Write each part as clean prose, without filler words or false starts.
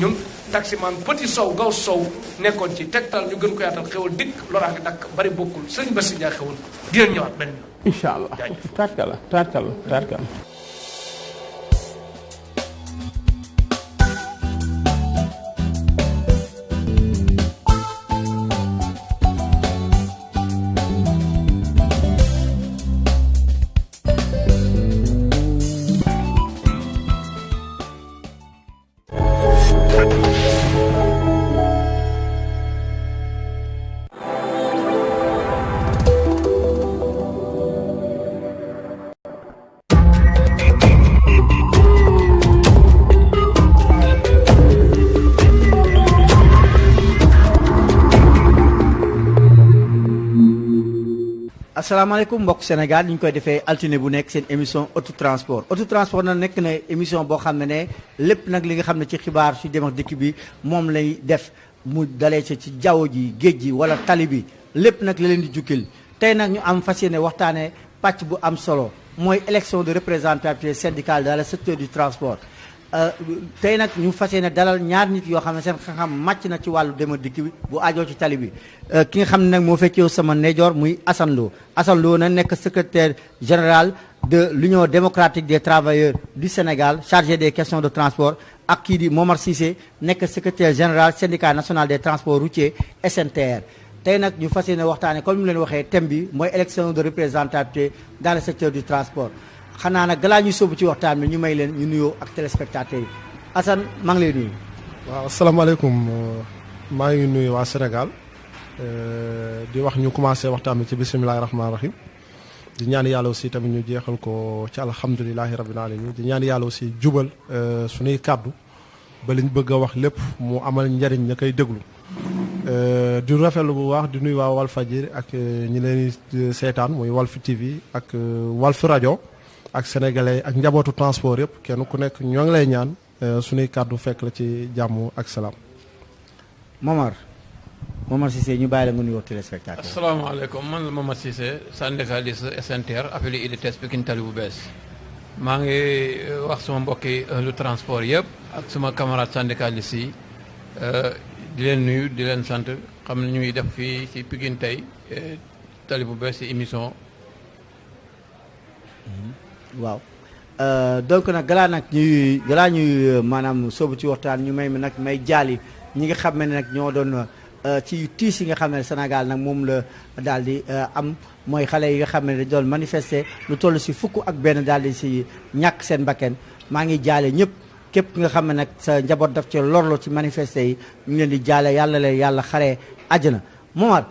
ñun taximan petit sow gaw sow nekkoon ci tegtal ñu gën ko yaatal xewal dikk loraange dakk bari bokkul sëñ Bassi Dia xewal di leen ñëwaat benn yoon. incha allah tarkala. asalaamaaleykum mbokk Sénégal ni ñu koy defee altine bu nekk seen émission autotransport na nekk na émission boo xam ne lépp nag li nga xam ne ci xibaar su dem ak dikk bi moom lay def mu dalee ci jaww ji géej gi wala tali bi lépp nag la leen di jukkil tey nag ñu am fas yéene waxtaanee pàcc bu am solo mooy élection de représentativité syndicale dans le secteur du transport. tey nag ñu fas yéene dalal ñaar nit yoo xam ne seen xam-xam màcc na ci wàllu dem ak dikk bi bu ajoo ci tali bi ki nga xam ne nag moo fekkee sama ndeyjoor muy Assane Lo na nekk secrétaire général de l'Union démocratique des travailleurs du Sénégal chargé des questions de transport ak kii di Momar Cissé nekk secrétaire général syndicat national des transports routiers SNTR. tey nag ñu fas yéene waxtaane comme ñu leen waxee thème bi mooy élection de représentativité dans le secteur du transport. xanaa nag galaa ñuy sóobu ci waxtaan bi ñu may leen ñu nuyoo ak téléspectateurs yi Assane maa ngi lay nuyu. waaw asalaamaaleykum maa ngi nuyu waa Sénégal di wax ñu commencé waxtaan bi ci bisimilahi rahmaani rahim di ñaan yàlla aussi tamit ñu jeexal ko ci alhamdulilahi rabbil alamin di ñaan yàlla aussi jubal suñuy kàddu ba liñ bëgg a wax lépp mu amal njariñ ña koy déglu di rafetlu bu baax di nuyu waa Walfadjri ak ñi leen di seetaan muy Walf TV ak Walf rajo. ak sénégalais ak njabootu transport yëpp kenn ku nekk ñoo ngi lay ñaan suñuy kàddu fekk la ci jàmm ak salaam. Momar Cissé ñu bàyyi la nga nuyoo téléspectateur. asalaamaaleykum man la Momar Cissé syndicaliste SNTR appelé IDTES Pikine Tali bu bees maa ngi wax sama mbokki lu transport yëpp ak suma camarade syndicaliste yi di leen nuyu di leen sant xam ne ñuy def fii ci Pikine tey Tali bu bees ci émission. waaw donc nag galaa ñuy maanaam soobu ci waxtaan ñu may mi nag may jaali ñi nga xam ne nag ñoo doon ci tiis yi nga xam ne Sénégal nag moom la daal di am mooy xale yi nga xam ne dañ doon manifester lu toll si fukk ak benn daal di si ñàkk seen bakken maa ngi jaale ñëpp képp ki nga xam ne nag sa njaboot daf ci lorlo ci manifester yi ñu ngi leen di jaale yàlla leen yàlla xaree àjjana. Momar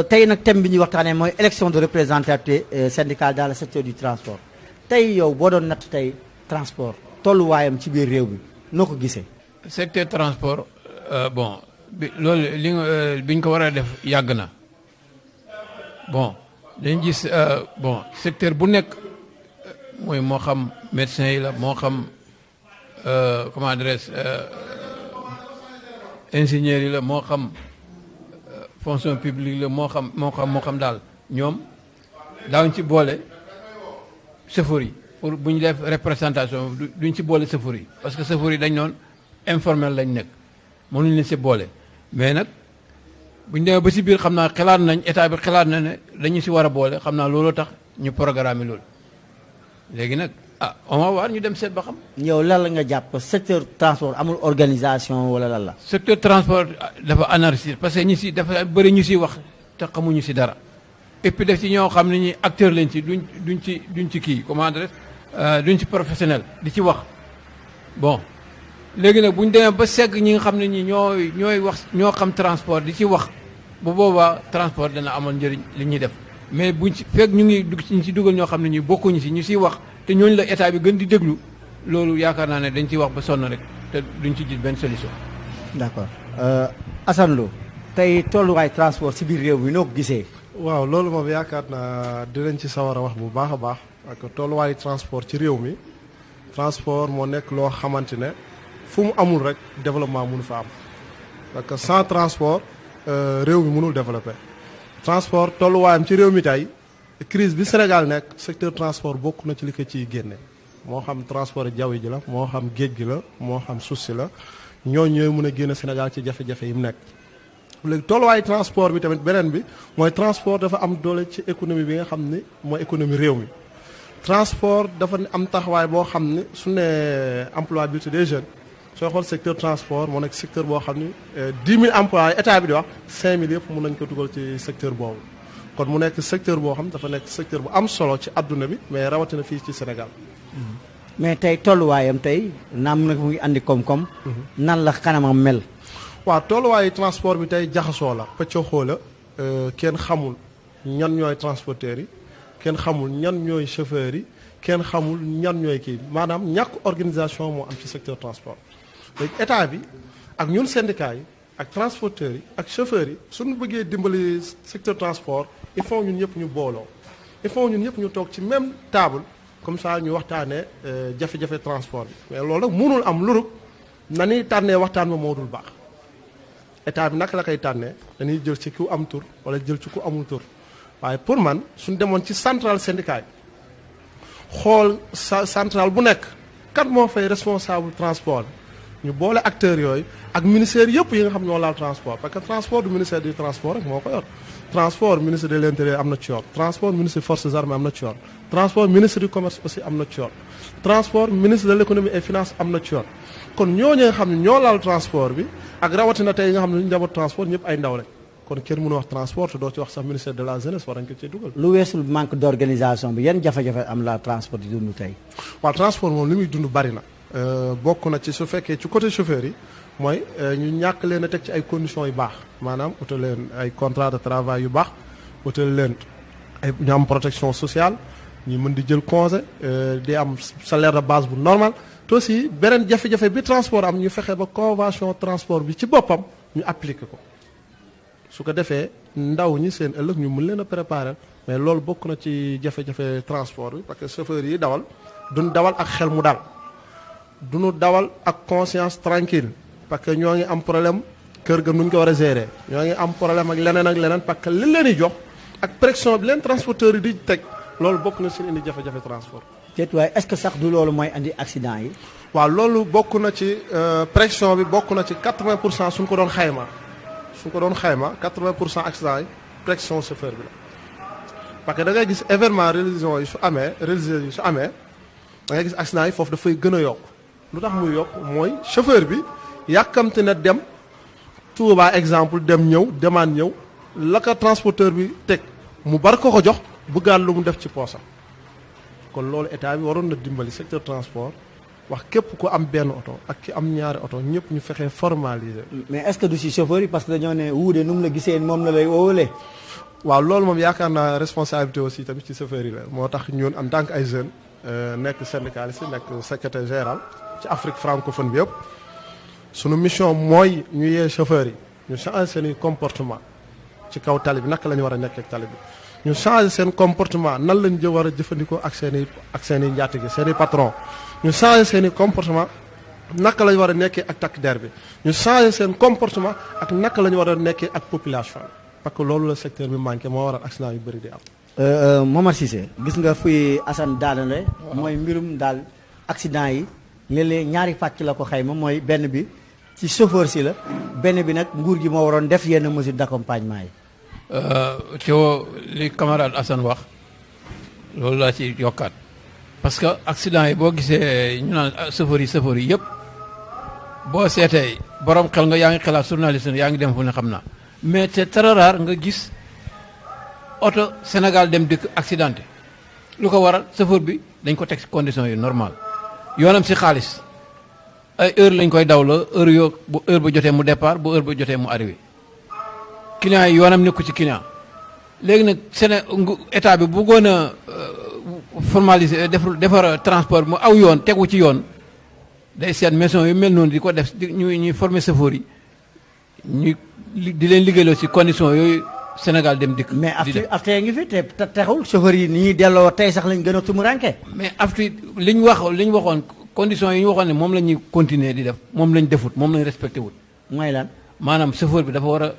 tey nag thème bi ñuy waxtaanee mooy élection de représentativité syndicale dans le secteur du transport. tey yow boo doon natt tey transport tolluwaayam ci biir réew bi noo ko gisee. secteur transport bon loolu biñ ko war a def yàgg na bon dañ gis bon secteur bu nekk mooy moo xam médecin yi la moo xam comment dirais-je ingénieurs yi la moo xam fonction publique la moo xam daal ñoom daawuñ ci boole. chauffeur yi pour bu ñu def représentation duñ ci boole chauffeur yi parce que chauffeur yi dañ noon informel lañ nekk mënuñ leen ci boole mais nag bu ñu demee ba ci biir xam naa xalaat nañ état bi xalaat na ne dañu ci war a boole xam naa looloo tax ñu programme loolu léegi nag on va voir ñu dem seet ba xam. yow lan la nga jàpp secteur transport amul organisation wala lan la. secteur transport dafa anarchie parce que ñi ci dafa bëri ñu ci wax te xamuñu ci dara. et puis def ci ñoo xam ne ñi acteur lañ ci duñ ci kii comment dire duñ ci professionnel di ci wax bon léegi nag bu ñu demee ba segg ñi nga xam ne ñi ñooy wax ñoo xam transport di ci wax bu boobaa transport dana amoon njëriñ li ñuy def mais buñ ci fekk ñu ci dugal ñoo xam ne ñi bokkuñu ci ñu ciy wax te ñooñu la état bi gën di déglu loolu yaakaar naa ne dañ ciy wax ba sonn rek te duñ ci gis benn solution. d'accord Assane Lo tey tolluwaay transport ci biir réew bi noo ko gisee. waaw loolu moom yaakaar naa dinañ ci sawar a wax bu baax a baax ak tolluwaayu transport ci réew mi transport moo nekk loo xamante ne fu mu amul rek développement mënu fa am parce que sans transport réew mi mënul développer transport tolluwaayam ci réew mi tey crise bi Sénégal nekk secteur transport bokk na ci li ko ciy génne moo xam transport jaww ji la moo xam géej gi la moo xam suuf si la ñooñu ñooy mën a génn Sénégal ci jafe-jafe yi mu nekk. léegi tolluwaayu transport bi tamit beneen bi mooy transport dafa am doole ci économie bi nga xam ni mooy économie réew mi transport dafa am taxawaay boo xam ni su ne employabilité des jeunes sooy xool secteur transport moo nekk secteur boo xam ni 10 000 emplois état bi di wax 5 000 yëpp mën nañ ko dugal ci secteur boobu kon mu nekk secteur boo xam dafa nekk secteur bu am solo ci adduna bi mais rawatina fii ci Sénégal. mais tey tolluwaayam tey naam nag mu ngi andi koom-koom. nan la kanamam mel. waaw tolluwaayu transport bi tey jaxasoo la pëccëxoo la kenn xamul ñan ñooy transporteurs yi kenn xamul ñan ñooy chauffeurs yi kenn xamul ñan ñooy kii maanaam ñàkk organisation moo am ci secteur transport. léegi état bi ak ñun syndicats yi ak transporteurs yi ak chauffeurs yi suñu bëggee dimbali secteur transport il faut ñun ñëpp ñu booloo il faut ñun ñëpp ñu toog ci même table comme ça ñu waxtaanee jafe-jafe transport bi mais loolu nag mënul am lurug na ni tànnee waxtaan ba moo dul baax. état bi naka la koy tànnee dañuy jël ci ku am tur wala jël ci ku amul tur waaye pour man suñ demoon ci centrale syndicat yi xool centrale bu nekk kan moo fay responsable transport ñu boole acteurs yooyu ak ministère yëpp yi nga xam ñoo laal transport parce que transport du ministère du transport rek moo ko yor transport ministre de l'intérieur am na ci yoon transport ministre des forces armées am na ci yoon transport ministre du commerce aussi am na ci yoon transport ministre de l'économie et finance am na ci yoon kon ñooñu nga xam ne ñoo laal transport bi ak rawatina tey nga xam ne ñu njaboot transport ñëpp ay ndaw lañ kon kenn mënu wax transport te doo ci wax sax ministère de la jeunesse war nañ ko cee dugal. lu weesul manque d'organisation bi yan jafe-jafe am la transport di dund tey. waaw transport moom li muy dund bari na bokk na ci su fekkee ci côté chauffeur yi mooy ñu ñàkk leen a teg ci ay conditions yu baax maanaam utal leen ay contrat de travail yu baax utal leen ay ñu am protection sociale ñu mën di jël congé di am salaire de base bu normal. te aussi beneen jafe-jafe bi transport am ñu fexe ba convention transport bi ci boppam ñu appliqué ko su ko defee ndaw ñi seen ëllëg ñu mën leen a préparer mais loolu bokk na ci jafe-jafe transport bi parce que chauffeur yi dawal duñ dawal ak xel mu dal duñu dawal ak conscience tranquille parce que ñoo ngi am problème kër ga nuñ ko war a gérer ñoo ngi am problème ak leneen parce que li leen di jox ak pression bi leen transporteur yi di teg loolu bokk na ci indi jafe-jafe transport. te waaye est-ce que sax du loolu mooy andi accident yi. waaw loolu bokk na ci pression bi bokk na ci 80% suñ ko doon xayma 80% accident yi pression chauffeur bi la parce que da ngay gis événement religieux yi su amee da ngay gis accident yi foofu dafay gën a yokk lu tax muy yokk mooy chauffeur bi yàkkamte na dem Touba exemple dem ñëw demaan ñëw la ko transporteur bi teg mu bar ko jox bëggaan lu mu def ci poosam kon loolu état bi waroon na dimbali secteur transport wax képp ku am benn oto ak ki am ñaari oto ñëpp ñu fexee formaliser. mais est-ce que du si chauffeur yi parce que dañoo ne wuude nu mu la gisee moom la lay wóolee. waaw loolu moom yaakaar naa responsabilité aussi tamit ci chauffeur yi la moo tax ñun en tant que ay jeunes nekk syndicaliste nekk secrétaire général ci Afrique francophone bi yëpp sunu mission mooy ñu yee chauffeur yi ñu changer seen comportement ci kaw tali bi naka la ñu war a nekkee ak tali bi ñu changer seen comportement nan lañ war a jëfandikoo ak seen i njaatige seen i patron ñu changer seen i comportement naka la ñu war a nekkee ak takk der bi ñu changer seen comportement ak naka la ñu war a nekkee ak population bi parce que loolu la secteur bi manqué moo waral accident yu bëri di am. Momar Cissé gis nga fuy Assane daanale mooy mbirum daal accident yi léeg-léeg ñaari pàcc la ko xayma mooy benn bi ci chauffeur si la benn bi nag nguur gi moo waroon def yenn mesures d'accompagnement yi. ci li camarade Assane wax loolu laa ci yokkaat parce que accident yi boo gisee ñu naan chauffeur yi yëpp boo seetee borom xel nga yaa ngi xalaat journaliste yaa ngi dem fu ne xam naa mais c'est très rare nga gis oto Sénégal dem dëkk accidenté lu ko waral chauffeur bi dañ ko teg ci conditions yu normal yoonam ci xaalis ay heure lañ koy daw la heure bu heure ba jotee mu départ bu heure ba jotee mu arrivé client yi yoonam nekku ci client léegi nag état bi bëggoon a formaliser defar transport mu aw yoon tegu ci yoon day seet maison yu mel noonu di ko def ñuy former chauffeur yi ñu di leen liggéeyloo ci condition yooyu Sénégal dem dikk. mais aftu ngi fi te taxul chauffeur yi ni ñuy delloo tey sax lañ gën a tumuranke. mais aftu li ñu waxoon conditions yi ñu waxoon ne moom la ñuy continuer di def moom lañ defut moom lañ respecté wut. mooy lan maanaam chauffeur bi dafa war a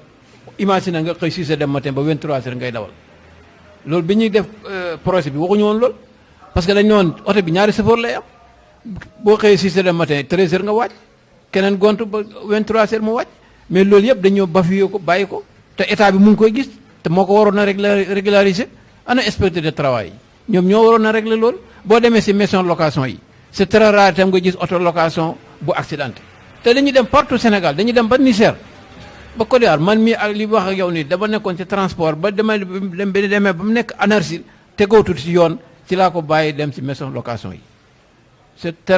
imaginer nga xëy 6 heures dem matin ba 23 heures ngay dawal loolu bi ñuy def projet bi waxuñu woon lool parce que dañ ne woon oto bi ñaari chauffeur lay am boo xëyee 6 heures dem matin 13 heures nga waaj keneen gontu ba 23h mu wàcc mais loolu yëpp dañoo bafoué ko bàyyi ko te état bi mu ngi koy gis te moo ko waroon a régulariser ana inspecteur de travail yi ñoom ñoo waroon a régler loolu boo demee si maison location yi c'est très rare tam nga gis auto location bu accidenté te dañuy dem partout Sénégal dañuy dem ba Niger ba Côte d'Ivoire man mii ak li wax ak yow nii dama nekkoon ci transport ba demee ba mu nekk anarchie tegootul si yoon ci laa ko bàyyi dem si maison location yi c'est te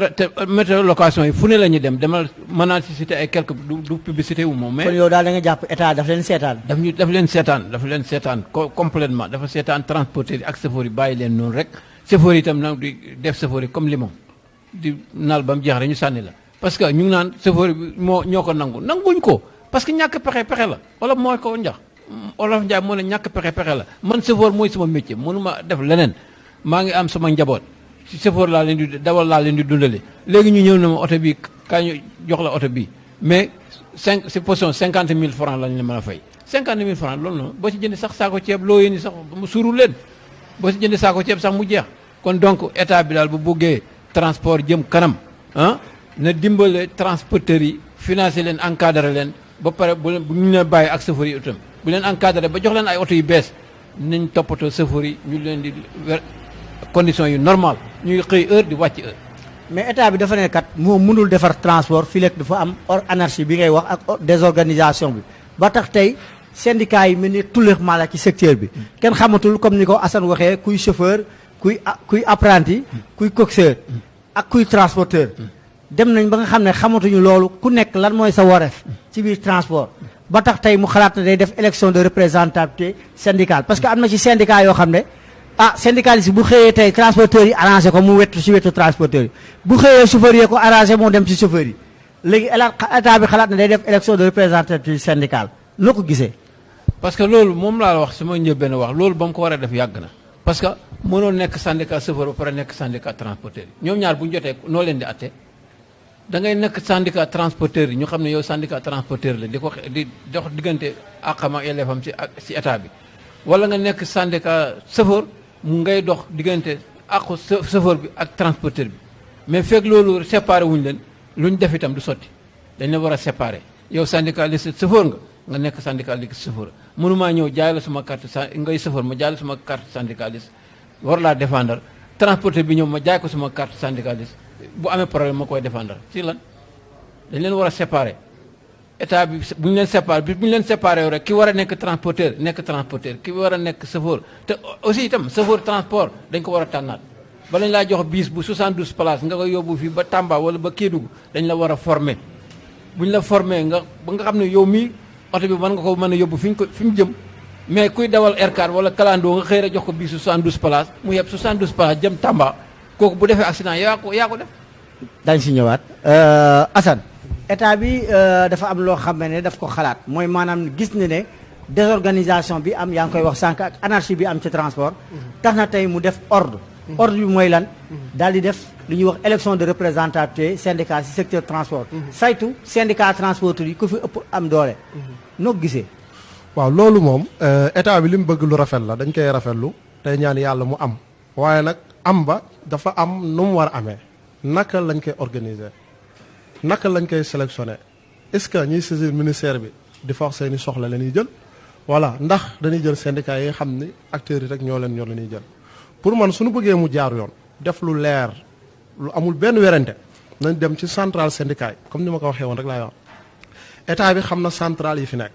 maison location yi fu ne la ñuy dem demal mën naa si cité ay quelques du publicité wu moom mais kon yow daal da nga jàpp état daf leen seetaan. daf leen seetaan complètement dafa seetaan transporteur yi ak chauffeur yi bàyyi leen noonu rek chauffeur yi itam nag di def chauffeur yi comme limon di naal ba mu jeex rek ñu sànni la parce que ñu ngi naan chauffeur bi ñoo ko nanguñ ko parce que ñàkk pexe la wala mooy ko njax Olof Njaay moo ne ñàkk pexe la man chauffeur mooy sama métier mënuma def leneen maa ngi am sama njaboot ci chauffeur laa leen di dawal laa leen di dundale léegi ñu ñëw na ma oto bi kaa ñu jox la oto bi mais si position 50 000 francs lañ la mën a fay 50 000 francs loolu noonu boo ci jëndee sax saako ceeb loo yéeni sax mu suuru leen boo ci jëndee saako ceeb sax mu jeex kon donc état bi daal bu buggee transport jëm kanam na dimbale transporteurs yi financer leen encadrer leen ba pare bu ñu leen bàyyi ak chauffeur yi itam bu leen encadrer ba jox leen ay oto yu bees nañ toppatoo chauffeur yi ñu leen di conditions yu normal ñuy xëy heure di wàcc heure. mais état bi dafa ne kat moo mënul defar transport fii léegi dafa am anarchie bi ngay wax ak désorganisation bi ba tax tey syndicats yi mel ni tulleex mala ci secteur bi kenn xamatul comme ni ko Assane waxee kuy chauffeur kuy apprenti kuy coxeur ak kuy transporteur dem nañ ba nga xam ne xamatuñu loolu ku nekk lan mooy sa wareef ci biir transport ba tax tey mu xalaat ne day def élection de représentativité syndicale parce que am na ci syndicat yoo xam ne syndicaliste bu xëyee tey transporteurs yi arrangé ko mu wettu ci wetu transporteurs yi bu xëyee chauffeurs yi ko arrangé moo dem ci chauffeurs yi léegi état bi xalaat ne day def élection de représentativité syndicale noo ko gisee. parce que loolu moom laa wax sama njëlbéen wax loolu ba mu ko war a def yàgg na parce que mënoo nekk syndicat chauffeur ba pare nekk syndicat transporteur yi ñoom ñaar bu ñu jotee noo leen di atte da ngay nekk syndicat transporteur yi ñu xam ne yow syndicat transporteur la di dox diggante àqam ak yelleefam ci état bi wala nga nekk syndicat chauffeur mu ngay dox diggante àqu chauffeur bi ak transporteur bi mais fekk loolu séparé wuñu leen lu ñu def itam du sotti dañ la war a séparé yow syndicaliste chauffeur nga nekk syndicaliste chauffeur mënumaa ñëw jaay la suma carte ngay chauffeur ma jaay la suma carte syndicaliste war laa défendre transporteur bi ñëw ma jaay ko suma carte syndicaliste bu amee problème ma koy défendre ci lan dañ leen war a séparé état bi bu ñu leen séparé rek ki war a nekk transporteur ki war a nekk chauffeur te aussi itam chauffeur transport dañ ko war a tànnaat ba lañ laa jox bis bu 72 places nga koy yóbbu fii ba Tamba wala ba Kédougou dañ la war a former bu ñu la former ba nga xam ne yow mii oto bi mën nga ko mën a yóbbu fi mu jëm mais kuy dawal R4 wala kalandoo nga xëy rek jox ko bisu 72 places mu yeb 72 places jëm Tamba kooku bu defee accident yaa ko def. dañ si ñëwaat Assane état bi dafa am loo xam ne daf ko xalaat mooy maanaam gis na ne désorganisation bi am yaa ngi koy wax sànq ak anarchie bi am ci transport tax na tey mu def ordre bi mooy lan daal di def li ñuy wax élection de représentativité syndicale ci secteur transport saytu syndicat transporteur yi ku fi ëpp am doole noo gisee. waaw loolu moom état bi li mu bëgg lu rafet la dañ koy rafetlu tey ñaan yàlla mu am waaye nag am ba dafa am nu mu war a amee naka lañ koy organiser naka lañ koy sélectionner est-ce que ñiy saisir ministère bi di fa wax seeni soxla la ñuy jël voilà ndax dañuy jël syndicat yi nga xam ni acteurs yi rek ñoo leen ñor la ñuy jël pour man suñu bëggee mu jaar yoon def lu leer lu amul benn werante nañ dem ci centrale syndicat yi comme ni ma ko waxee woon rek laay wax état bi xam na centrale yi fi nekk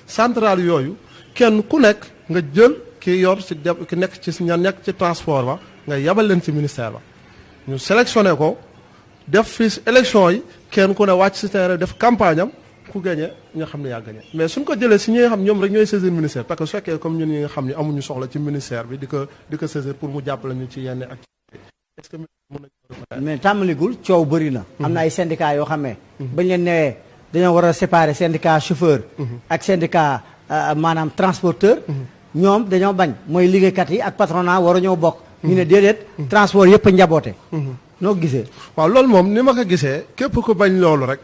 centrale yooyu kenn ku nekk nga jël ki yor ci ki nekk ci ña nekk ci transport ba nga yabal leen ci ministère ba ñu sélectionné ko def fii élection yi kenn ku ne wàcc ci terrain def campagne am ku gagné nga xam ne yaa gagné mais suñ ko jëlee si ñi nga xam ñoom rek ñooy saisir ministère parce que su fekkee comme ñun ñi nga xam ne amuñu soxla ci ministère bi di ko saisir pour mu jàppale ñu ci yenn activité est-ce que mën nañu mais tàmmaligul coow bëri na am na ay syndicats yoo xam ne bañ leen newee dañoo war a séparer syndicat chauffeur ak syndicat maanaam transporteur ñoom dañoo bañ mooy liggéeykat yi ak patronat war a ñoo bokk ñu ne déedéet transport yëpp a njaboote noo gisee waaw loolu moom ni ma ko gisee képp ko bañ loolu rek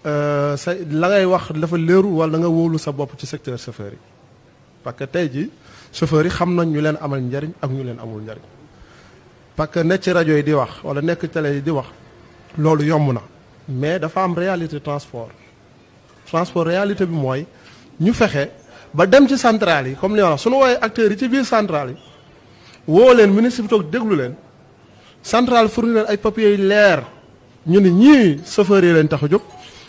sa la ngay wax dafa léeru wala da nga wóolu sa bopp ci secteur chauffeur yi parce que tey ji chauffeur yi xam nañ ñu leen amal njariñ ak ñu leen amul njariñ parce que nekk ci rajo yi di wax wala nekk télé yi di wax loolu yomb na mais dafa am réalité transport réalité bi mooy ñu fexe ba dem ci centrale yi comme li wax suñu woowee acteurs yi ci biir centrale yi woo leen ministre bi toog déglu leen centrale fournir leen ay papiers yu leer ñu ne ñii chauffeurs yi leen tax a jóg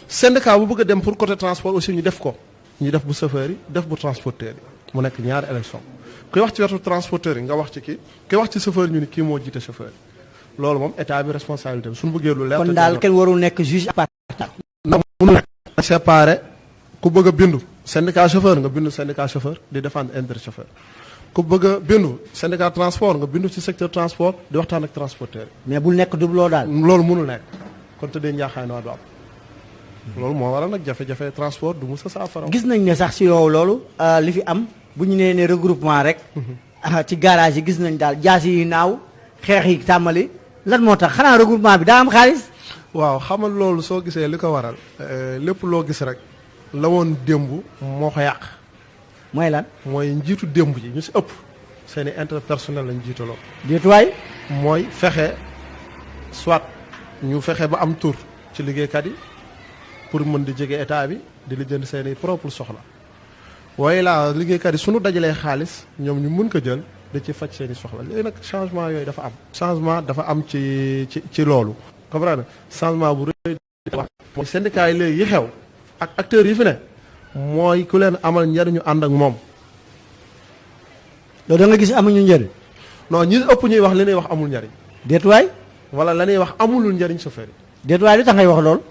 syndicat bu bëgg a dem pour côté transport aussi ñu def ko ñu def bu chauffeurs yi def bu transporteurs yi mu nekk ñaari élection kuy wax ci wetu transporteurs yi nga wax ci kii kuy wax ci chauffeur ñu ni kii moo jiite chauffeur yi loolu moom état bi responsabilité bi suñu bëggee lu leer. kon daal kenn warul nekk juge à part. ndax mënu nekk séparé ku bëgg a bindu syndicat chauffeur nga bindu syndicat chauffeur di défendre intérêt chauffeur ku bëgg a bindu syndicat transport nga bindu ci secteur transport di waxtaan ak transporteur yi. mais bul nekk doublon daal. loolu mënul nekk kon tëddee njaaxaay na du am loolu moo waral nag jafe-jafe transport du musa saafara. gis nañ ne sax si yow loolu li fi am bu ñu nee ne regroupement rek ci garage yi gis nañ daal jaas yi naaw xeex yi tàmbali lan moo tax xanaa regroupement bi daa am xaalis. waaw xamal loolu soo gisee li ko waral lépp loo gis rek la woon démb moo ko yàq. mooy lan. mooy njiitu démb ji ñu si ëpp seen i intérêt personnel lañ jiitaloo. déetuwaay. mooy fexe soit ñu fexe ba am tur ci liggéeykat yi pour mën di jege état bi di lijjanti seen i propre soxla waaye laa liggéeykat yi suñu dajalee xaalis ñoom ñu mën ko jël da ci faj seen i soxla léegi nag changement yooyu dafa am. changement dafa am ci loolu. comprendre changement bu rëy wax mooy syndicat yi léegi yi xew ak acteurs yi fi ne mooy ku leen amal njariñu ànd ak moom. loolu da nga gis amuñu njëriñ. non ñi ëpp ñuy wax li ñuy wax amul njariñ. déetuwaay. wala la ñuy wax amulul njariñ chauffeur yi. déetuwaay lu tax ngay wax loolu.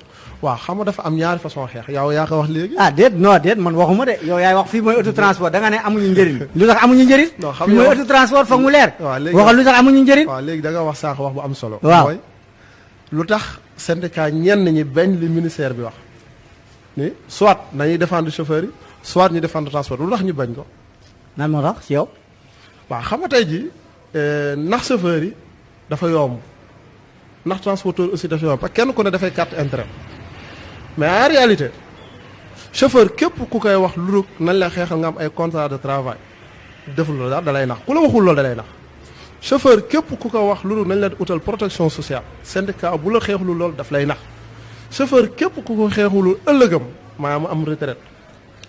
waaw xam nga dafa am ñaari façon xeex yow yaa ko wax léegi. ah déet non déet man waxuma de yow yaay wax fii mooy autotransport da nga ne amuñu njëriñ. lu tax amuñu njëriñ. non xam fii mooy autotransport foog mu leer. waaw léegi waxal lu tax amuñu njëriñ. waaw léegi da nga wax sànq wax bu am solo. waaw mooy lu tax syndicat ñenn ñi bañ li ministère bi wax ni soit nañuy défendre chauffeur yi soit ñu défendre transport lu tax ñu bañ ko. nan moo tax ci yow. waaw xam nga tey jii nax chauffeur yi dafa yomb nax transporteur aussi dafa yomb parce que kenn ku ne dafay carte intérêt mais en réalité chauffeur képp ku koy wax lu dul nañ la xeexal nga am ay contrat de travail deful loolu daal da lay nax ku la waxul loolu da lay nax chauffeur képp ku ko wax lu dul nañ la utal protection sociale syndicat bu la xeexlu loolu daf lay nax chauffeur képp ku ko xeexulul ëllëgam maanaam am retraite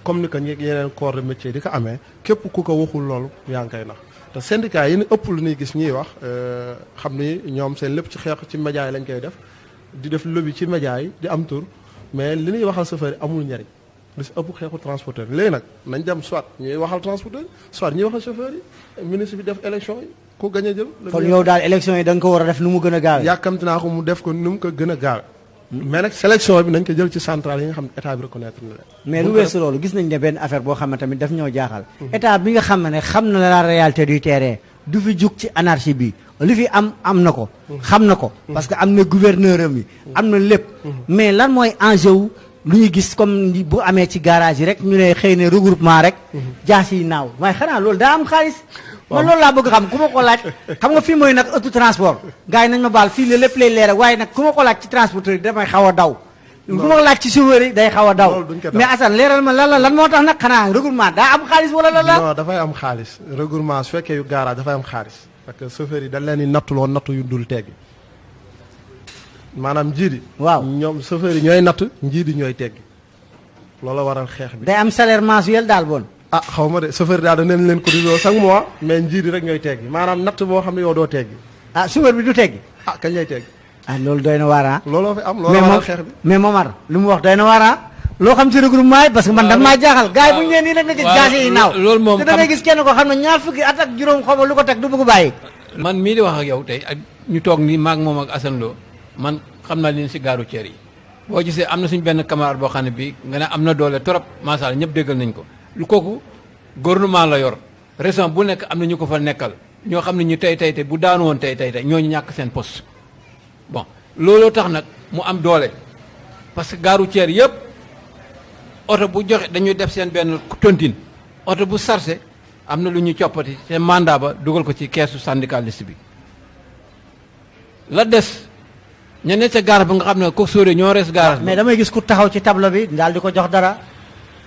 comme ni ko yeneen corps de métier di ko amee képp ku ko waxul loolu yaa ngi koy nax te syndicat yi ni ëpp lu ñuy gis ñuy wax xam ni ñoom seen lépp ci xeex ci média yi lañ koy def di def lobby ci média yi di am tur mais li ñuy waxal chauffeur yi amul njariñ lu si ëpp xeexu transporteur léegi nag nañ dem soit ñuy waxal transporteur soit ñuy waxal chauffeur yi ministre bi def élection yi ku gañ a jël. kon yow daal élection yi da nga ko war a def nu mu gën a gaawee. yàkkamti naa ko mu def ko nu mu ko gën a gaawe mais nag sélection bi nañ ko jël ci centrale yi nga xam ne état bi reconnaître na leen. mais lu weesu loolu gis nañ ne benn affaire boo xam ne tamit daf ñoo jaaxal. état bi nga xam ne xam na la réalité du terrain du fi jug ci anarchie bi li fi am na ko. xam na ko parce que am na gouverneur am yi. am na lépp. mais lan mooy enjeu wu lu ñu gis comme bu amee ci garage yi rek ñu ne xëy na regroupement rek. jaas yi naaw waaye xanaa loolu daa am xaalis. man loolu laa bëgg xam ku ma ko laaj xam nga fii mooy nag auto transport gars yi nañ ma baal fii la lépp lay leer waaye nag ku ma ko laaj ci transporteur yi damay xaw a daw ku ma ko laaj ci chauffeur yi day xaw a daw mais Assane leeral ma lan moo tax nag xanaa regroupement daa am xaalis wala lan la non dafay am xaalis regroupement su fekkee yu garage dafay am xaalis parce que chauffeur yi dañ leen di nattuloo nattu yu dul teggi maanaam njiit yi waaw ñoom chauffeur yi ñooy natt njiit yi ñooy teggi loolu waral xeex bi day am salaire mensuel daal bon ah xaw ma de chauffeur daal danañ leen ko disoo chaque mois mais njiit yi rek ñooy teggi maanaam natt boo xam ne yow doo teggi ah chauffeur bi du teggi ah kañ lay teggi ah loolu doy na waar ah looloo fi am looloo waral xeex bi mais Momar lu mu wax doy na waar ah loo xam ci regroupement yi parce que man dama maa jaaxal gars yi bu ñu nee nii rek nga gis jaase yi naaw loolu moom te da ngay gis kenn ko xam ne ñaar fukki at ak juróom xaw ma lu ko teg du bëgg bàyyi man mii di wax ak yow tey ak ñu toog nii maag moom ak Assane Lo man xam naa leen si gaaru ceer yi boo gisee am na suñ benn camarade boo xam ne bii nga ne am na doole trop macha allah ñëpp déggal nañ ko lu kooku gouvernement la yor région bu nekk am na ñu ko fa nekkal ñoo xam ne ñu tey bu daanu woon tey ñooñu ñàkk seen poste bon looloo tax nag mu am doole parce que gaaru ceer yëpp oto bu joxe dañuy def seen benn tontine oto bu sarse am na lu ñu coppati seen mandat ba dugal ko ci keesu syndicaliste bi la des ña ne sa gaar ba nga xam ne ko sóore ñoo res gaar mais damay gis ku taxaw ci tableau bi daal di ko jox dara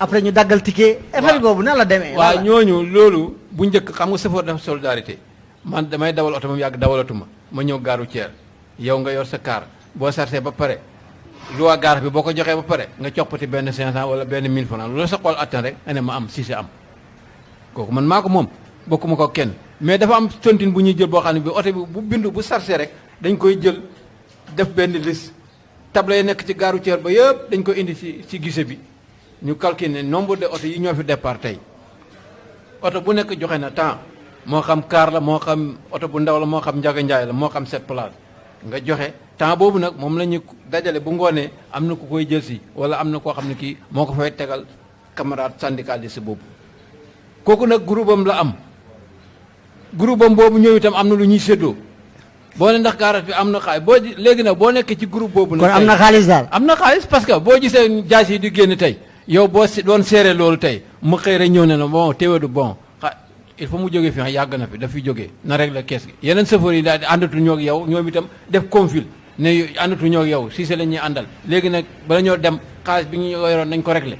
après ñu daggal ticket effet boobu nan la demee waaw ñooñu loolu bu njëkk xam nga sëfoor dafa solidarité man damay dawal oto moom yàgg dawalatuma ma ñëw gaaru ceer yow nga yor sa kaar boo sarse ba pare loi garage bi boo ko joxee ba pare nga coppati benn 500 wala benn 1000 francs loolu sa xool attan rek nga ne ma am si am kooku man maa ko moom bokkuma ko kenn mais dafa am tontine bu ñuy jël boo xam ne bi oto bi bu bindu bu sarse rek dañ koy jël def benn liste table yi nekk ci gare routière ba yëpp dañ koy indi ci guichet bi ñu calculer nombre de oto yi ñoo fi départ tey oto bu nekk joxe na temps moo xam car la moo xam oto bu ndaw la moo xam njaga njaay la moo xam 7 places nga joxe temps boobu nag moom la ñu dajale bu ngoonee am na ku koy jël si wala am na koo xam ne kii moo ko fay tegal camarade syndicaliste boobu kooku nag groupe am la am groupe am boobu ñëw itam am na lu ñuy séddoo boo ne ndax garage bi am na xaalis boo léegi nag boo nekkee ci groupe boobu nag kon am na xaalis daal am na xaalis parce que boo gisee jaas yi di génn tey yow boo doon seere loolu tey mu xëy rek ñëw ne na bon téwédu bon il faut mu jógee fi yàgg na fi daf fi jógee na régler kees gi yeneen chauffeur yi daal di àndatu ñoo ak yow ñoom itam def confil ne àndatu ñoo ak yow si la ñuy àndal léegi nag bala ñoo dem xaalis bi ñu yoroon nañ ko régler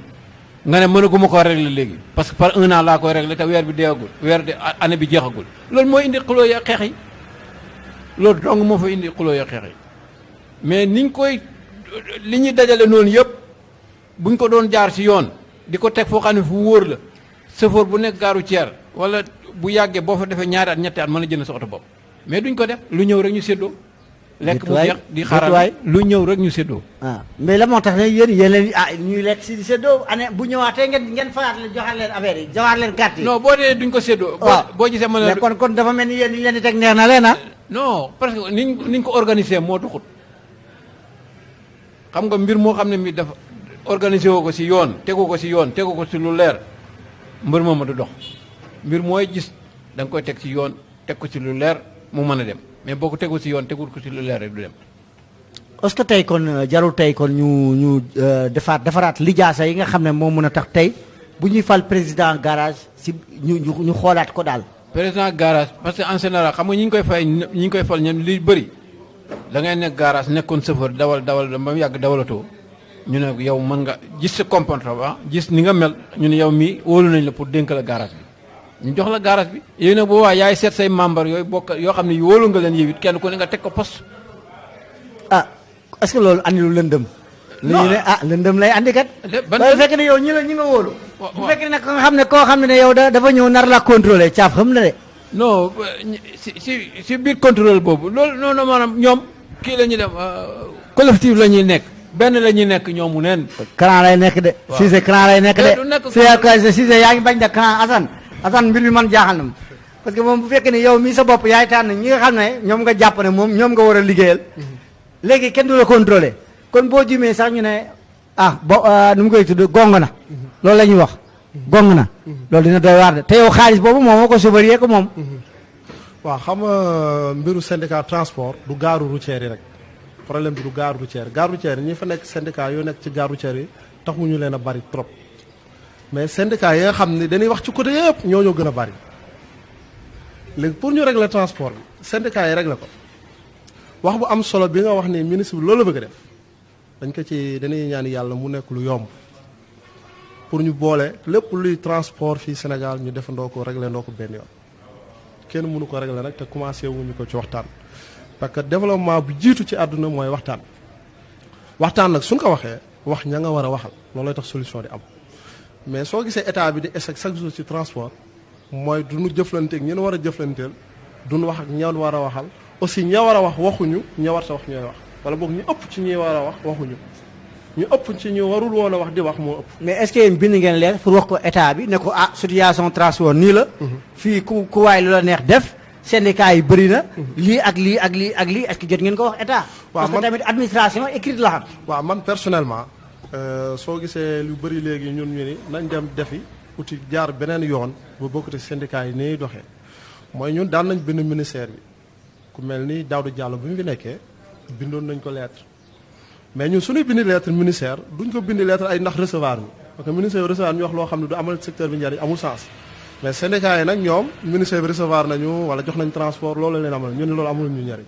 nga ne mënaguma koo régler léegi parce que par 1 an laa koy régler te weer bi deewagul weer de année bi jeexagul loolu mooy indi xuloo ya xeex yi loolu dong moo fa indi xuloo ya xeex yi mais niñ koy li ñuy dajale noonu yëpp buñ ko doon jaar si yoon di ko teg foo xam ne fu wóor la chauffeur bu nekk gaaru ceer wala bu yàggee boo fa defee ñaari at ñetti at mën a jënd sa oto bopp mais duñ ko def lu ñëw rek ñu séddoo lekk bu jeex di xaaral lu ñëw rek ñu séddoo mais la moo tax ne yéen leen ñuy lekk si di séddoo année bu ñëwaatee ngeen fayaat leen joxaat leen affaire yi joxaat leen carte yi non boo dee duñ ko séddoo boo gisee mën a kon dafa mel ni yéen ñu leen di teg neex na leen non parce que niñ ko organisé moo duxut xam nga mbir moo xam ne mi dafa organisé woo ko si yoon tegu ko si yoon tegu ko si lu leer mbir moom du dox mbir mooy gis da nga koy teg ci yoon teg ko ci lu leer mu mën a dem mais boo ko tegu ci yoon tegul ko ci lu leer rek du dem. est-ce que tey kon jarul tey kon ñu defaraat lijaasa yi nga xam ne moo mën a tax tey bu ñuy fal président garage si ñu xoolaat ko daal. président garage parce que en général xam nga ñi ñu koy fal ñoom li bëri da ngay nekk garage nekkoon chauffeur dawal ba mu yàgg dawalatoo ñu ne yow mën nga gis sa comportement gis ni nga mel ñu ne yow mii wóolu nañ la pour dénk la garage bi ñu jox la garage bi. yooyu nag boobaa yaay seet say membre yooyu bokk yoo xam ne wóolu nga leen yow it kenn ku ne nga teg ko poste. est-ce que loolu andi lu lëndëm. non ñu ne lëndëm lay andi kat. bu fekkee ne yow ñi nga wóolu. bu fekkee ne koo xam ne yow dafa ñëw nar la contrôler caaf xam na de. non si biir contrôle boobu loolu noonu maanaam ñoom kii la ñuy dem collectif la ñuy nekk. benn la ñuy nekk ñoomu neen. clan lay nekk de. waaw Cissé clan lay nekk de. Cissé yaa ngi bañ de clan Assane mbir mi man jaaxal na ma parce que moom bu fekkee ne yow mii sa bopp yaay tànn ñi nga xam ne ñoom nga jàpp ne moom ñoom nga war a liggéeyal. léegi kenn du la contrôler kon boo jumee sax ñu ne nu mu koy tudd gong na. loolu la ñuy wax. gong na. loolu dina doy waar de te yow xaalis boobu moom moo ko subaree ko moom. waaw xam nga mbiru syndicat transport du gaaru routière yi rek. problème bi du gare routière yi ñi fa nekk syndicat yoo nekk ci gare routière yi taxuñu leen a bari trop mais syndicat yi nga xam ne dañuy wax ci côté yëpp ñoo gën a bari léegi pour ñu régler transport bi syndicat yi régler ko wax bu am solo bi nga wax ni ministre bi loolu la bëgg a def dañ ko ci dañuy ñaan yàlla mu nekk lu yomb pour ñu boole lépp luy transport fii Sénégal ñu defandoo ko régler ndoo ko benn yoon kenn mënu ko régler nag te commencé wuñu ko ci waxtaan. parce que développement bu jiitu ci àdduna mooy waxtaan nag suñ ko waxee wax ña nga war a waxal loolooy tax solution di am mais soo gisee état bi di échec chaque jour ci transport mooy du ñu jëflanteeg ñi war a jëflanteel duñ wax ak ña war a waxal aussi ña war a wax waxuñu ña war a wax ñooy wax wala boog ñu ëpp ci ñi war a wax waxuñu ñu ëpp ci ñu warul woon a wax di wax moo ëpp. mais est-ce que yéen bind ngeen leer pour wax ko état bi ne ko situation transport nii la. fii ku waay lu la neex def. syndicat yi bëri na. lii ak lii ak lii ak lii est-ce que jot ngeen ko wax état. parce que tamit administration écrite la xam. waaw man personnellement soo gisee lu bëri léegi ñun ñu ni nañ dem defi uti jaar beneen yoon ba bokkute syndicat yi ni doxee mooy ñun daan nañ bind ministère bi ku mel ni Daouda Diallo bi mu fi nekkee bindoon nañ ko lettre mais ñun suñuy bindi lettre ministère duñ ko bindi lettre ay ndax recevoir ñu parce que ministère bi recevoir ñu wax loo xam ne du amal secteur bi njariñ amul sens. mais syndicat yi nag ñoom ministère bi recevoir nañu wala jox nañ transport loolu leen amal ñu ne loolu amul ñu njariñ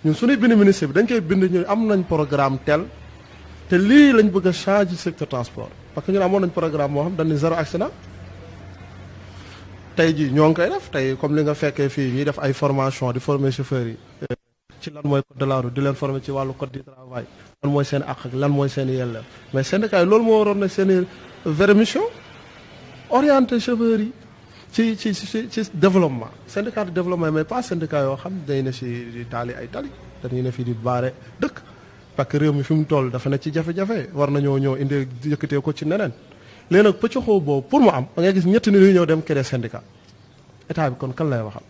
ñun suñuy bind ministère bi dañ koy bind ñu am nañ programme tel te lii lañ bëgg a changer secteur transport parce que ñun amoon nañ programme moo xam dañ ne zéro accident tey jii ñoo ngi koy def tey comme li nga fekkee fii ñuy def ay formation di former chauffeurs yi ci lan mooy code de la route di leen former ci wàllu code du travail lan mooy seen àq ak lan mooy seen yelleef mais syndicat yi loolu moo waroon na seen vraie mission orienté chauffeurs yi ci développement syndicat de développement mais pas syndicat yoo xam day ne si di taali ay tali dañuy ne fii di baare dëkk parce que réew mi fi mu toll dafa ne ci jafe-jafe war nañoo ñëw indi yëkkatee ko ci neneen léegi nag pëccoxoo boobu pour mu am da ngay gis ñetti nit yu ñëw dem créer syndicat état bi kon kan lay waxal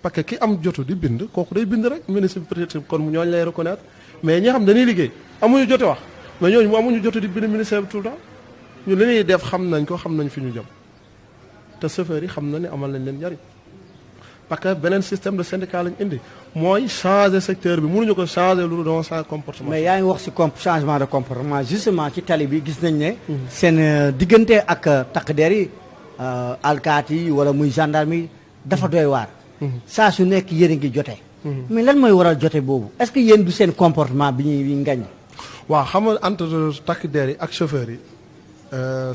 parce que ki am jotu di bind kooku day bind rek ministre bi peut-être kon ñooñu lay reconnaître mais ñi xam dañuy liggéey amuñu jote wax mais ñooñu mu amuñu jotu di bind ministère bi tout le temps ñu li ñuy def xam nañ ko xam nañ fi ñu jëm te chauffeurs yi xam na ne amal nañ leen njariñ parce que beneen système de syndicat lañ indi mooy changer secteur bi mënuñu ko changer lu doon changer comportement. mais yaa ngi wax ci changement de comportement justement ci tali bi gis nañ ne. seen diggante ak takk der yi alkaati yi wala muy gendarme yi dafa doy waar. saa su nekk yéen a ngi jote. mais lan mooy waral jote boobu est-ce que yéen du seen comportement bi ñuy ngañ. waaw xam nga entre takk der yi ak chauffeurs yi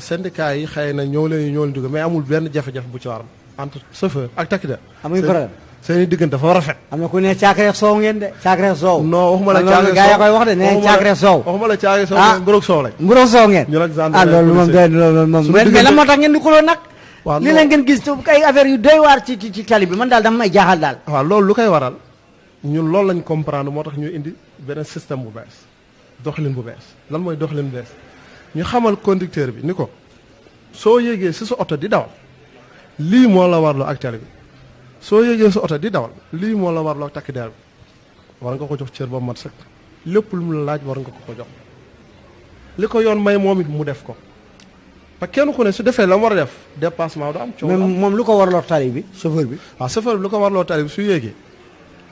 syndicat yi xëy na ñoo leen dugg mais amul benn jafe-jafe bu ci war entre chauffeur ak takk der. amuñu problème seen diggante dafa rafet. am na ku ne caakreex soow ngeen de caakreex soow. non waxuma la caakreex soow gaa yi koy wax de nee caakreex soow. waxuma la caakreex soow mburoog soow lañ. mburoog soow ngeen. ñu nag gendarmerie loolu moom doy loolu moom. mais lan moo tax ngeen di xuloo nag. waaw li leen ngeen gis ay affaire yu doy waar ci tali bi man daal dama may jaaxal daal. waaw loolu lu koy waral ñun loolu lañ comprendre moo tax ñu indi beneen système bu bees doxalin bu bees lan mooy doxalin bu bees ñu xamal conducteur bi ni ko soo yéegee si sa oto di dawal lii moo la warloo ak tali bi soo yéegee sa oto di dawal lii moo la warloo ak takk der bi war nga ko jox cër ba mat sëkk lépp lu mu la laaj war nga ko jox li ko yoon may moom it mu def ko parce que kenn ku ne su defee la mu war a def dépassement du am. coono am moom lu ko warloo tali bi chauffeur bi. waaw chauffeur bi lu ko warloo tali bi su yéegee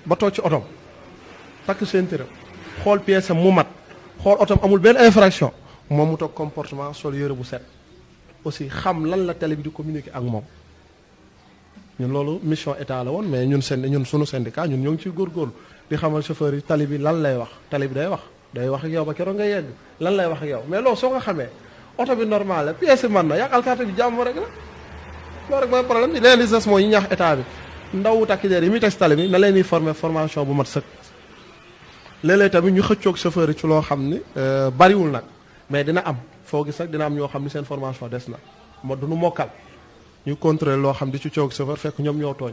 ba toog ci otom takk ceinture xool pièce am mu mat xool otom amul benn infraction moom mu toog comportement sol yëre bu set aussi xam lan la tali bi di communiquer ak moom ñun loolu mission état la woon mais ñun sunu syndicat ñun ñoo ngi ciy góorgóorlu di xamal chauffeur yi tali bi lan lay wax tali bi day wax ak yow ba keroog nga yegg lan lay wax ak yow mais loolu soo ko xamee oto bi normal la pièce bi man na yàq alkaati bi jàmm rek la loolu rek mooy problème bi leen li des mooy ñu ñaax état bi ndaw takk der yi muy teg tali bi na leen di former formation bu mat sëkk léeg-léeg tamit ñu xëccoog chauffeur yi ci loo xam ni bariwul nag mais dina am foo gis nag dina am ñoo xam ni seen formation des na moo du nu mokkal ñu contrôler loo xam di ci coog chauffeur fekk ñoom ñoo tooñ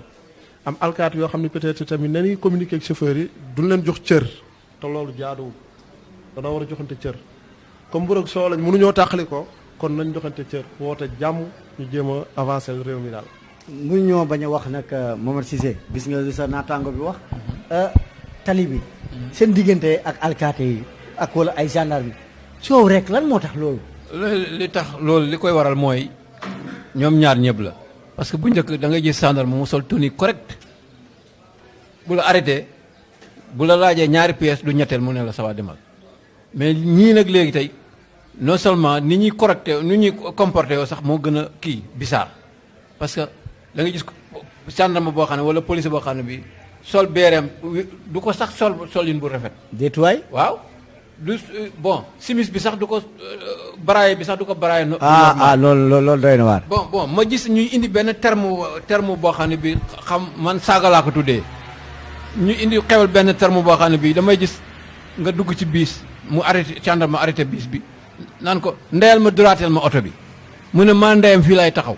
am alkaati yoo xam ni peut-être tamit nañuy communiquer ak chauffeur yi duñ leen jox cër te loolu jaaduwul danoo war a joxante cër comme bu rek soo lañ mënuñoo tàqali ko kon nañ joxante cër woote jàmm ñu jéem a avancer réew mi daal. mu ñoo bañ a wax nag Momar Cissé gis nga li sa naataango bi wax tali bi seen diggante ak alkaati yi ak wala ay gendarme coow rek lan moo tax loolu. li tax loolu li koy waral mooy ñoom ñaar ñëpp la parce que bu njëkk da ngay gis gendarme mu sol tenue correct bu la arrêté bu la laajee ñaari pièces du ñetteel mu ne la sawa demal mais ñii nag léegi tey non seulement ni ñuy correcté ni ñuy comporté yoo sax moo gën a kii bizarre parce que da nga gis gendarme boo xam ne wala police boo xam ne bi sol beereem du ko sax solin bu rafet. déetuwaay waaw du bon simis bi sax du ko baraaye bi sax du ko baraaye. loolu doy na waar. bon ma gis ñuy indi benn terme boo xam ne bi xam man saaga laa ko tuddee ñu indi xewal benn terme boo xam ne bi damay gis nga dugg ci biis mu arrêté gendarme ma arrêté biis bi naan ko ndeyal ma droiteel ma oto bi mu ne maa ndeyam fii lay taxaw.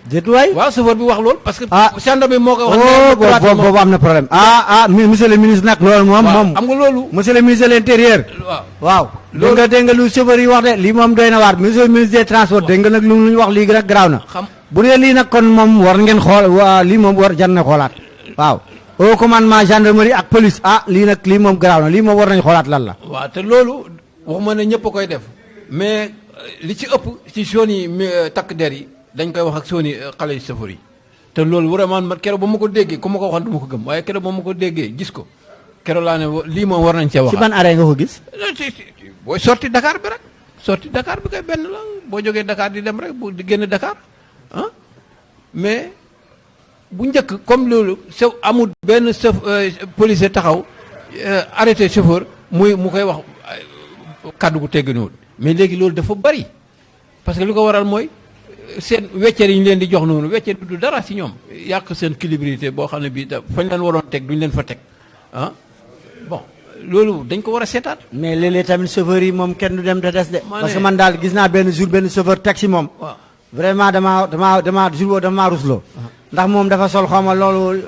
déetuwaay waaw chauffeur bi wax loolu parce que. gendarme bi moo ko wax. boobu am na problème monsieur le ministre nag. loolu moom xam nga loolu. monsieur le ministre de l'intérieur. waaw. loolu dégg nga lu chauffeur yi wax de lii moom doy na waar monsieur le ministre des transports dégg nga nag lu ñu wax lii rek garaaw na. bu dee lii nag kon moom war ngeen xool waa lii moom war jar na xoolaat waaw. au commandement gendarmerie ak police lii nag lii moom garaaw na lii moom war nañu xoolaat lan la. waaw te loolu waxuma ne ñëpp a koy def mais li ci ëpp ci zone yi takk der yi dañ koy wax ak zone yi xale yu chauffeur yi te loolu vraiment man keroog ba ma ko déggee ku ma ko waxoon du ma ko gëm waaye keroog ba ma ko déggee gis ko keroog laa ne lii moom war nañ cee wax. ci ban arrêt nga ko gis. booy sorti Dakar bi rek sorti Dakar bi kay benn la boo jógee Dakar di dem rek bu di génn Dakar mais bu njëkk comme loolu amul benn policier taxaw arrêté chauffeur mu koy wax kàddu gu tegginuwul mais léegi loolu dafa bari parce que li ko waral mooy seen wecceer yi ñu leen di jox noonu wecceer du dara ci ñoom yàq seen crédibilité boo xam ne bii fañ leen waroon teg duñ leen fa teg loolu dañ ko war a seetaat. mais léeg-léeg tamit chauffeur yi moom kenn du dem te des de. maa parce que ne- man daal gis naa benn jour benn chauffeur taxi moom. waaw vraiment damaa jour boobu damaa rusloo. ndax moom dafa sol xaw ma loolu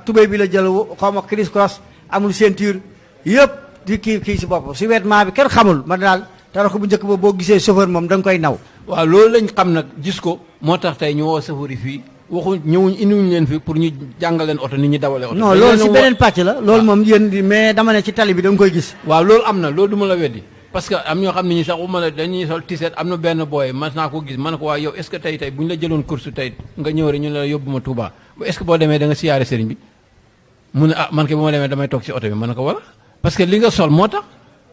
tubéy bi la jël xaw ma criss cross amul ceinture yëpp di kii si bopp si vêtement bi kenn xamul man daal tara ko bu njëkk ba boo gisee chauffeur moom da nga koy naw. waaw loolu lañ xam nag gis ko moo tax tey ñu woo chauffeur yi fii waxuñ ñëwuñ indiwuñ leen fi pour ñu jàngal leen oto nit ñi dawalee oto. non dañ loolu leen si a beneen pàcc la loolu moom yéen mais dama ne ci tali bi da nga koy gis. waaw loolu am na loolu du ma la weddi parce que am ñoo xam ne ñi sax waxuma la dañuy sol tiset am na benn booy mas naa ko gis man ko waa yow est ce que tey bu ñu la jëloon course tey nga ñëw rek ñu ne la yóbbu ma Touba est ce que boo demee da nga siyaare sëriñ bi mu ne man ke bu ma demee damay toog si oto bi man ko wala parce que li nga sol moo tax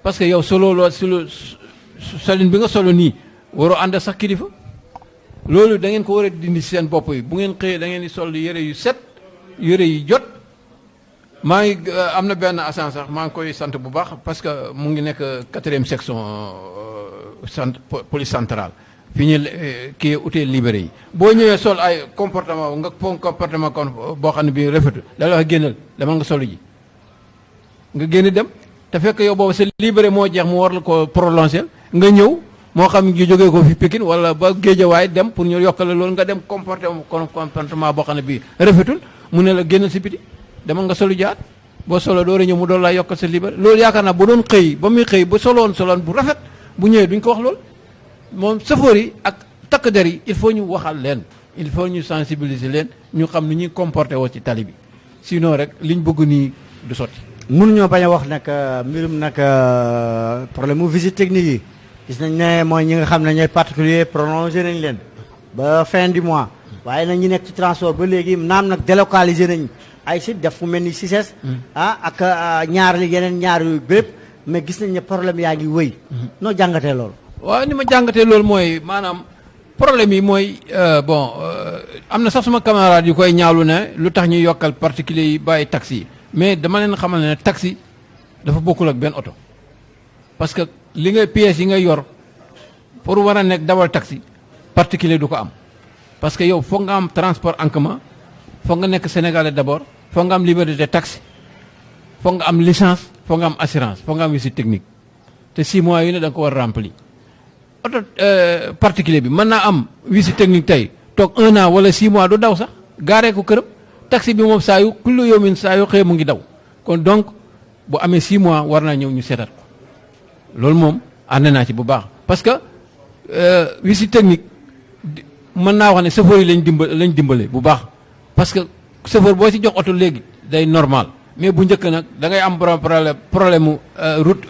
parce que yow solo loo solin bi nga solo nii waroo ànd sax kilifa loolu da ngeen ko war a dindi seen bopp yi bu ngeen xëyee da ngeen di sol yére yu set yére yu jot maa ngi am na benn agent sax maa ngi koy sant bu baax parce que mu ngi nekk 4e section police centrale fi ñu kii utee libéré yi boo ñëwee sol ay comportement nga comportement kon boo xam ne bii rafetu da la wax génnal dama nga solu ji nga génn dem te fekk yow boobu sa libéré moo jeex mu war la ko prolonger nga ñëw moo xam ñu jógee ko fi Pikine wala ba Géejawaay dem pour ñu yokkale loolu nga dem comportement boo xam ne bii rafetul mu ne la génnal si biti dama nga solu jaat boo solo door a ñëw mu doon laa yokkal sa libéré loolu yaakaar naa bu doon xëy ba muy xëy ba soloon bu rafet bu ñëwee duñ ko wax loolu moom chauffeur yi ak takk der yi il faut ñu waxal leen il faut ñu sensibiliser leen ñu xam ni ñuy comporté woo ci tali bi sinon rek liñ bëgg nii du sotti. mënuñoo bañ a wax nag mbirum nag problème mu visite technique yi gis nañ ne mooy ñi nga xam ne ñooy particulier prolongé nañ leen ba fin du mois waaye nag ñi nekk ci transport ba léegi naam nag délocalisé nañ ay site def fu mel ni CICES ak ñaar li yeneen ñaar yu bépp mais gis nañ ne problème yaa ngi wëy noo jàngatee loolu. waaw ni ma jàngatee loolu mooy maanaam problème yi mooy am na sax suma camarade yu koy ñaawlu ne lu tax ñuy yokkal particulier yi bàyyi taxi yi mais dama leen xamal ne taxi dafa bokkul ak benn oto parce que li ngay pièces yi ngay yor pour war a nekk dawal taxi particulier du ko am parce que yow foog nga am transport en commun foog nga nekk sénégalais d'abord foog nga am liberté de taxi foog nga am licence foog nga am assurance foog nga am visite technique te 6 mois yu ne da nga ko war a remplir oto particulier bi mën naa am visite technique tey toog 1 an wala 6 mois du daw sax gaaree ko këram taxi bi moom saa yu kullu yawmin saa yu xëy mu ngi daw kon donc bu amee 6 mois war naa ñëw ñu seetat ko loolu moom ànd naa ci bu baax parce que visite technique mën naa wax ne chauffeur yi lañ dimbale bu baax parce que chauffeur boo ci jox oto léegi day normal mais bu njëkk nag da ngay am problème mu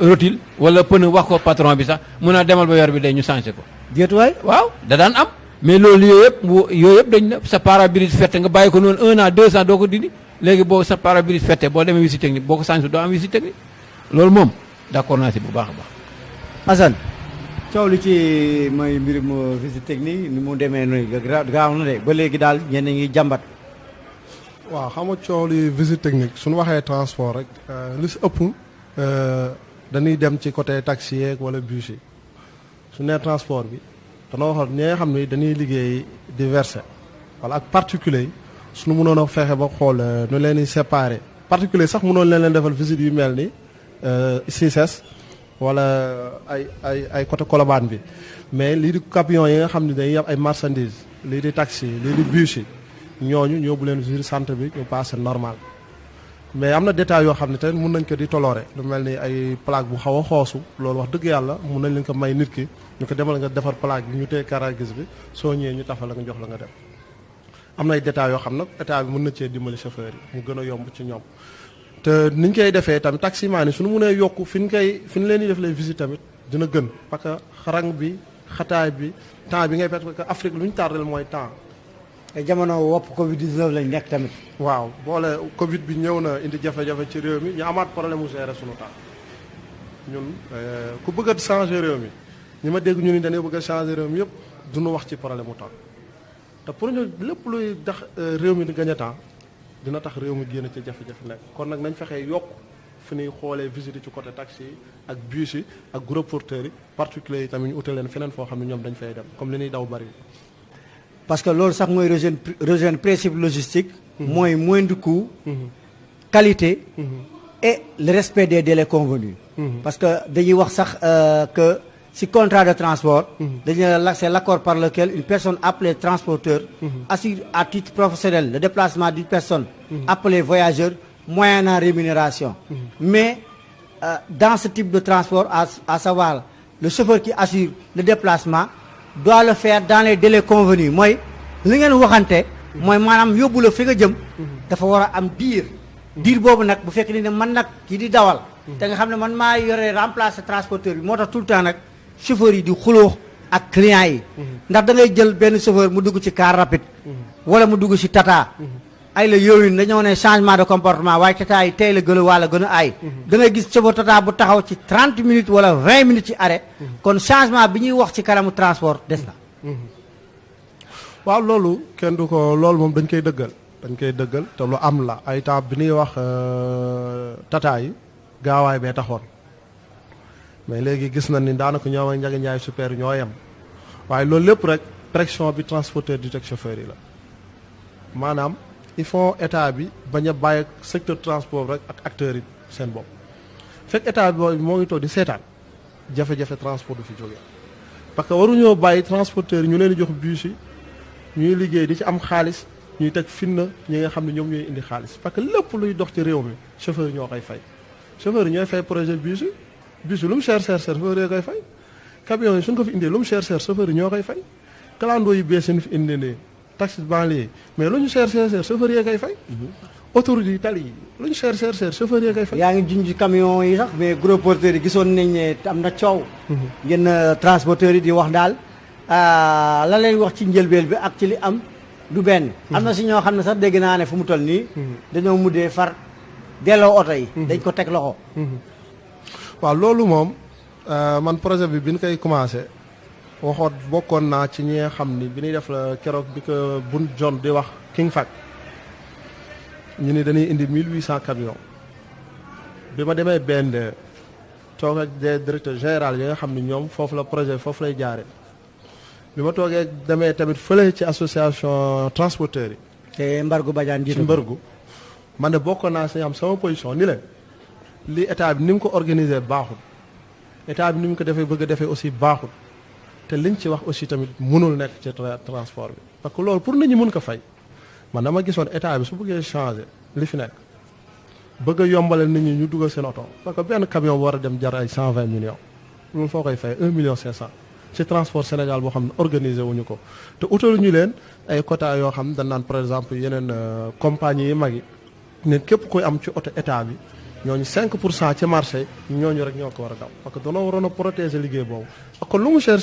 routine wala pneu wax ko patron bi sax mun a demal ba yor bi day ñu changé ko. déet waay waaw da daan am mais loolu yooyu yëpp dañ ne sa pare-brise fette nga bàyyi ko noonu 1 an 2 ans doo ko dindi léegi boo sa pare-brise fette boo demee visite technique boo ko changé doo am visite technique loolu moom d'accord naa si bu baax a baax. Assane coow li ci mooy mbirum visite technique ni mu demee noonu gaaw na de ba léegi daal ñenn ngi jàmbat. waaw xam nga coow li visite technique suñu waxee transport rek li si ëpp dañuy dem ci côté taxi yeeg wala bus yi su nee transport bi danoo waxoon ñi nga xam ne dañuy liggéey di verser wala ak particulier yi suñu mënoon a fexe ba xool nu leen di séparer particulier sax mënoon leen defal visite yu mel ni CICES wala ay côté Colobane bi mais lii di camion yi nga xam ne dañuy yab ay marchandises lii di taxi lii di bus yi ñooñu ñoo bu leen sur centre bi ñu passé normal mais am na détails yoo xam ne tamit mun nañ ko di toléré lu mel ni ay plaque bu xaw a xoosu loolu wax dëgg yàlla mun nañ leen ko may nit ki ñu ko demal nga defar plaque bi ñu téye karagis bi soo ñëwee ñu tafal la nga jox la nga dem am na ay détails yoo xam nag état bi mën na cee dimbali chauffeur yi mu gën a yomb ci ñoom te niñ koy defee tamit taximaan yi suñu mënee yokk fi ñu leen di def les visites tamit dina gën parce que xarang bi xataay bi temps bi ngay perte parce que Afrique lu ñu tardel mooy temps. te jamono wopp Covid 19 lañ nekk tamit. waaw boole Covid bi ñëw na indi jafe-jafe ci réew mi ñu amaat problème mu gérer sunu temps ñun ku bëgg a changer réew mi ñi ma dégg ñu ni dañoo bëgg a changer réew mi yëpp duñu wax ci problème mu temps te pour ñu lépp luy tax réew mi di gagner temps dina tax réew mi génn ci jafe-jafe nekk kon nag nañ fexee yokk fi ñuy xoolee visite ci côté taxi yi ak bus yi ak gros porteurs yi particuliers yi tamit ñu utal leen feneen foo xam ne ñoom dañ fay dem comme li ñuy daw bari. parce que loolu sax mooy rejoindre principe logistique. mooy moindre coût. qualité. et le respect des délais convenus. Parce que dañuy wax sax que si contrat de transport. C'est l'accord par lequel une personne appelée transporteur assure à titre professionnel le déplacement d'une personne appelée voyageur moyennant rémunération. Mais dans ce type de transport, à savoir le chauffeur qui assure le déplacement doit le faire dans les délais convenus mooy li ngeen waxante. mooy maanaam yóbbu la fi nga jëm. dafa war a am diir boobu nag bu fekk ni ne man nag kii di dawal. te nga xam ne man maa yore remplacer transporteur bi moo tax tout le temps nag chauffeur yi di xuloo ak clients yi. ndax da ngay jël benn chauffeur mu dugg ci car rapide. wala mu dugg ci tata. ay la yooyu dañoo ne changement de comportement waaye tata yi tey la gën a wala gën a aay. da ngay gis chauffeur tata bu taxaw ci 30 minutes wala 20 minutes ci arrêt. kon changement bi ñuy wax ci kanamu transport des na. waaw loolu kenn du ko loolu moom dañ koy dëggal te lu am la ay temps bi ñuy wax tata yi gaawaay bee taxoon mais léegi gis nañ ni daanaka ñoom ak Ndiaga Ndiaye super ñoo yem waaye loolu lépp rek pression bi transporteur di teg chauffeur yi la maanaam il faut état bi bañ a bàyyi secteur transport rek ak acteurs yi seen bopp fekk état bi moo ngi toog di seetaan jafe-jafe transport du fi jógee parce que waruñoo bàyyi transporteurs yi ñu leen di jox bus yi ñuy liggéey di ci am xaalis ñuy teg finna ñi nga xam ne ñoom ñooy indi xaalis parce que lépp luy dox ci réew mi chauffeur yi ñoo koy fay chauffeur yi ñooy fay projet bus yi lu mu cher chauffeur yi koy fay camion yi suñ ko fi indee lu mu cher chauffeur yi ñoo koy fay clando yi bees yi fi indi ne taxi banlieue mais lu ñu cher chauffeur yi koy fay autoroute yi tali yi lu ñu cher chauffeur yi koy fay. yaa ngi junj camion yi sax mais gros porteurs yi gisoon nañ ne am na coow. yenn transporteurs yi di wax daal la leen wax ci njëlbeel bi ak ci li am du benn. am na si ñoo xam ne sax dégg naa ne fu mu toll nii. dañoo mujjee far delloo oto yi. dañ ko teg loxo. waaw loolu moom man projet bi ñu koy commencé waxoon bokkoon naa ci ñi nga xam ni bi ñuy def la keroog bi ko Bun John di wax King Fahd ñu ni dañuy indi 1800 camions bi ma demee benn toog ak des directeurs généraux yi nga xam ni ñoom foofu la projet foofu lay jaare bi ma toogee demee tamit fële ci association transporteurs yi. te Mbargu Badiane jiitu ci Mbargu man de bokkoon naa si am sama position ni leen li état bi ni mu ko organisé baaxul état bi ni mu ko defee bëgg a defee aussi baaxul te liñ ci wax aussi tamit mënul nekk ci transport bi parce que loolu pour nit ñi mën ko fay man dama gisoon état bi su bëggee changer li fi nekk bëgg a yombalal nit ñi ñu dugal seen oto parce que benn camion bu war a dem jar ay 120 millions loolu foo koy fay 1 million 500 ci transport Sénégal boo xam ne organisé wuñu ko te utaluñu leen ay quota yoo xam dañ naan par exemple yeneen compagnie yi mag yi ne képp koy am ci oto état bi ñooñu 5% ci marché ñooñu rek ñoo ko war a daw parce que danoo waroon a protéger liggéey boobu kon lu mu cher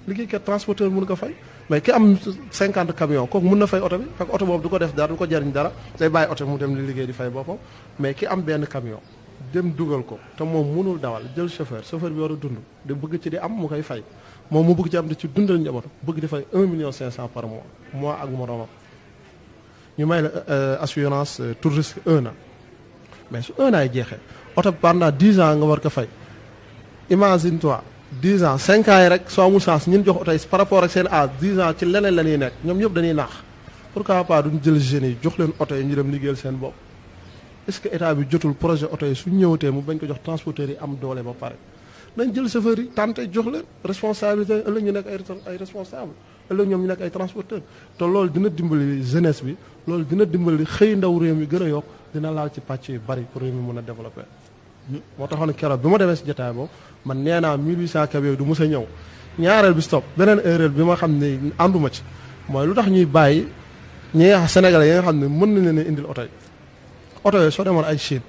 liggéeykat transporteur mun ko fay mais ki am 50 camions kooku mun na fay oto bi parce que oto boobu du ko def dara du ko jariñ dara day bàyyi oto bi mu dem di liggéey di fay boppam mais ki am benn camion dem dugal ko te moom mënul dawal jël chauffeur bi war a dund di bëgg ci di am mu koy fay moom mu bëgg ci am di ci dundal njabootam bëgg di fay 1 million 500 par mois ak moroomam ñu may la assurance tout risque 1 an mais su 1 an yi jeexee oto pendant 10 ans nga war ko fay imagine toi 10 ans 5 ans yi rek soo amul chance ñun jox oto yi par rapport ak seen âge 10 ans ci leneen la ñuy nekk ñoom ñëpp dañuy naax pourquoi pas duñ jël jeunes yi jox leen oto yi ñu dem liggéeyal seen bopp est-ce que état bi jotul projet oto yi suñ ñëwatee mu bañ ko jox transporteurs yi am doole ba pare nañ jël chauffeurs yi tànte jox leen responsabilité ëllëg ñu nekk ay responsable ëllëg ñoom ñu nekk ay transporteurs te loolu dina dimbali jeunesse bi loolu dina dimbali xëy ndaw réew mi gën a yokk dina laal ci pàcc yu bari pour réew mi mën a développer moo taxoon keroog bi ma demee si jotaay boobu man nee naa 1800 camions du mës a ñëw ñaareel bi stop beneen erreur bi ma xam ne ànduma ci mooy lu tax ñuy bàyyi ñi nga Sénégalais yi nga xam ne mën nañ leen indil oto yi oto yooyu soo demoon ay Chine